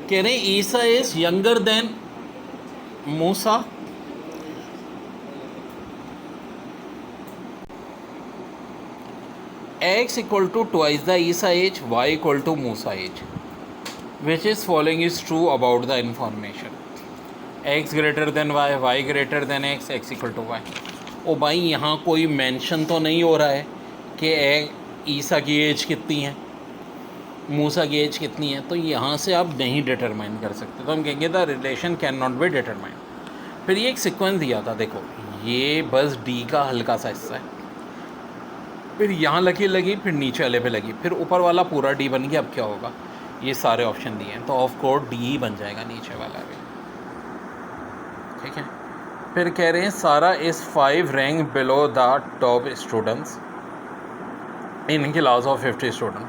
कह रहे हैं Isa is younger than Musa. x equal to twice the Isa age, y equal to Musa age. Which is following is true about the information? x greater than y, y greater than x, x equal to y. ओ भाई यहाँ कोई mention तो नहीं हो रहा है कि ईसा की एज कितनी है, मूसा की एज कितनी है, तो यहाँ से आप नहीं डिटरमाइन कर सकते, तो हम कहेंगे the relation can not be determine. फिर ये एक सीक्वेंस दिया था, देखो ये बस डी का हल्का सा हिस्सा है, फिर यहाँ लकीर लगी, फिर नीचे वाले पे लगी, फिर ऊपर वाला पूरा डी बन गया। अब क्या होगा, ये सारे ऑप्शन दिए हैं तो ऑफ कोर्स डी ही बन जाएगा नीचे वाला भी, ठीक है। फिर कह रहे हैं सारा is 5 rank below the top students in class of 50 student,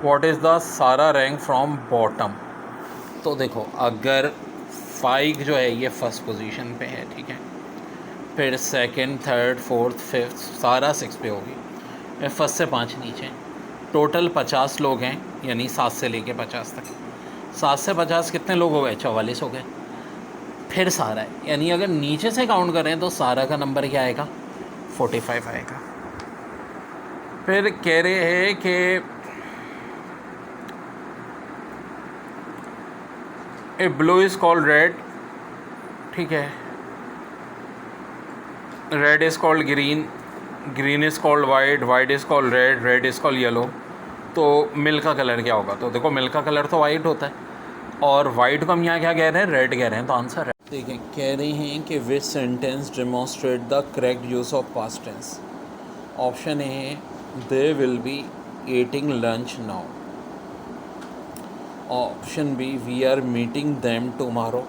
what is the सारा रैंक फ्रॉम बॉटम। तो देखो अगर 5 जो है ये फर्स्ट पोजीशन पे है, ठीक है, फिर सेकंड, थर्ड, फोर्थ, फिफ्थ सारा 6 पे होगी, फर्स्ट से 5 नीचे, टोटल 50 लोग हैं, यानी 7 से लेके 50 तक, 7 से 50 कितने लोग हो गए, 44 हो गए। फिर सारा है, यानी अगर नीचे से काउंट करें तो सारा का नंबर क्या आएगा, 45 आएगा। फिर कह रहे हैं कि ए ब्लू इज़ कॉल्ड रेड, ठीक है, red is called green, green is called white, white is called red, red is called yellow. तो मिल्क का कलर क्या होगा, तो देखो मिल्क का कलर तो वाइट होता है, और वाइट को हम यहाँ क्या कह रहे हैं, रेड कह रहे हैं, तो आंसर है। देखिए कह रहे हैं कि which sentence demonstrate the correct use of past tense. Option A है they will be eating lunch now, option B we are meeting them tomorrow,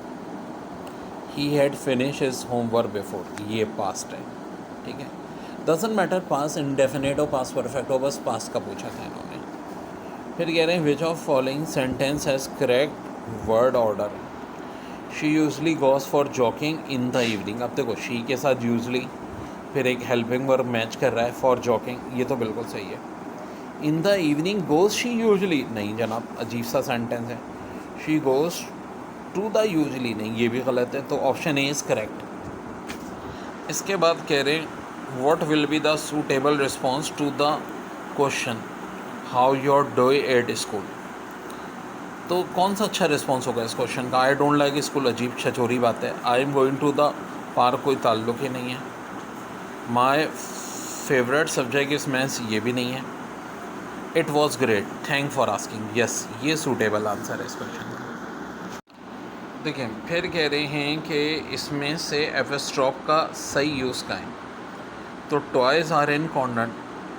he had finish his homework before, ये past है, ठीक है, doesn't matter pass indefinite हो पास perfect हो, बस पास का पूछा था इन्होंने। फिर कह रहे हैं which of following sentence has correct word order, she usually goes for jogging in the evening. अब देखो शी के साथ यूजली, फिर एक हेल्पिंग वर्ब मैच कर रहा है फॉर जॉकिंग, ये तो बिल्कुल सही है। In the evening goes she usually, नहीं जनाब अजीब सा सेंटेंस है, she goes to the usually, नहीं ये भी गलत है, तो ऑप्शन ए इज़ करेक्ट। इसके बाद कह रहे हैं what will be the suitable response to the question how your do at school. तो कौन सा अच्छा रिस्पॉन्स होगा इस क्वेश्चन का, आई डोंट लाइक स्कूल अजीब छचोरी बात है, I am going to the park कोई ताल्लुक ही नहीं है, my favourite subject is maths ये भी नहीं है, it was great thank for asking, yes ये सूटेबल आंसर है इस क्वेश्चन का। देखिए फिर कह रहे हैं कि इसमें से एपिस्ट्रॉफ का सही यूज़ का है, तो toys are in corner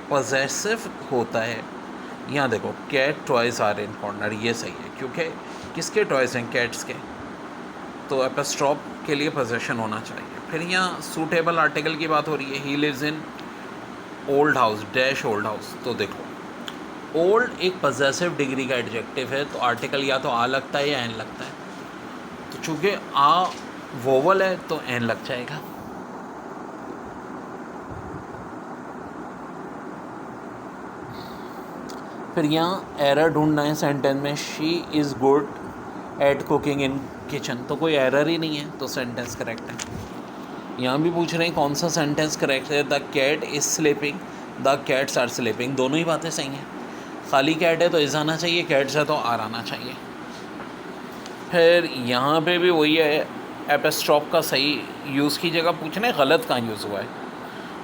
possessive होता है, यहाँ देखो cat toys are in corner, ये सही है क्योंकि किसके टॉयज़ हैं, कैट्स के, तो एपिस्ट्रॉफ के लिए पोजेशन होना चाहिए। फिर यहाँ सूटेबल आर्टिकल की बात हो रही है, he lives in old house dash old house, तो देखो ओल्ड एक पॉजेसिव डिग्री का एडजेक्टिव है, तो आर्टिकल या तो आ लगता है या एन लगता है, तो चूँकि आ वोवल है तो एन लग जाएगा। फिर यहाँ एरर ढूंढना है सेंटेंस में, she is good at cooking in kitchen, तो कोई एरर ही नहीं है, तो सेंटेंस करेक्ट है। यहाँ भी पूछ रहे हैं कौन सा सेंटेंस करेक्ट है, the cat is sleeping, the cats are sleeping, दोनों ही बातें सही हैं, खाली कैट है तो इज़ आना चाहिए, कैट्स है तो आर आना चाहिए। फिर यहाँ पे भी वही है, एपिस्ट्रॉफ का सही यूज़ की जगह पूछने गलत कहाँ यूज़ हुआ है,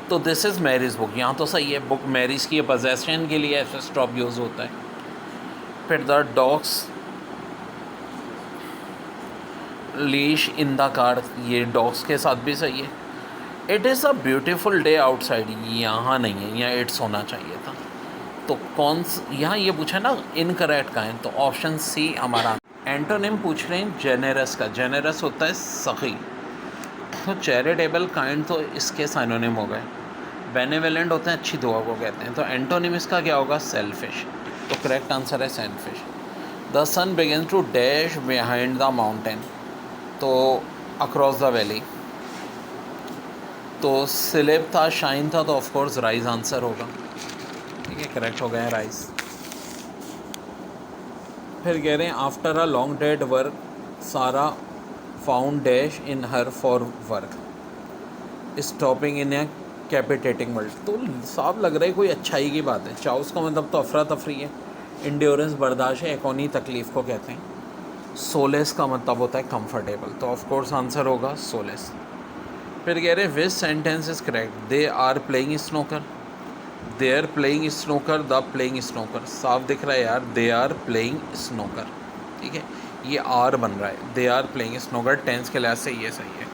तो दिस इज़ मैरीज बुक, यहाँ तो सही है, बुक मैरीज की पोजेशन के लिए एपिस्ट्रॉफ यूज़ होता है। फिर the dogs leash in the car, ये डॉग्स के साथ भी सही है। It is a beautiful day outside, यहाँ नहीं है, यहाँ इट्स होना चाहिए था, तो कौन यहाँ ये पूछा ना इनकरेक्ट का है, तो ऑप्शन सी हमारा। एंटोनिम पूछ रहे हैं जेनेरस का, जेनेरस होता है सखी, तो चैरिटेबल काइंड तो इसके साइनोनिम हो गए, बेनेवलेंट होते हैं अच्छी दुआ को कहते हैं, तो एंटोनिम इसका क्या होगा, सेल्फिश, तो करेक्ट आंसर है selfish. The sun begins to dash behind the mountain, तो अक्रॉस द वैली, तो स्लिप था शाइन था, तो ऑफकोर्स राइज आंसर होगा, ठीक है करेक्ट हो गया राइज। फिर कह रहे हैं after a long dead work Sara found dash in her for work stopping in a captivating world. तो साफ लग रहा है कोई अच्छाई की बात है। चाउस का मतलब तो अफरा तफरी है, इंड्योरेंस बर्दाश्त है, एकोनी तकलीफ़ को कहते हैं। सोलेस का मतलब होता है कंफर्टेबल, तो ऑफ कोर्स आंसर होगा सोलेस। फिर कह रहे हैं which sentence is correct, they are playing snooker, they are playing snooker, the playing snooker. साफ दिख रहा है यार, दे आर प्लेइंग स्नोकर, ठीक है, ये आर बन रहा है, they are playing snooker, tense के लिहाज से ये सही है।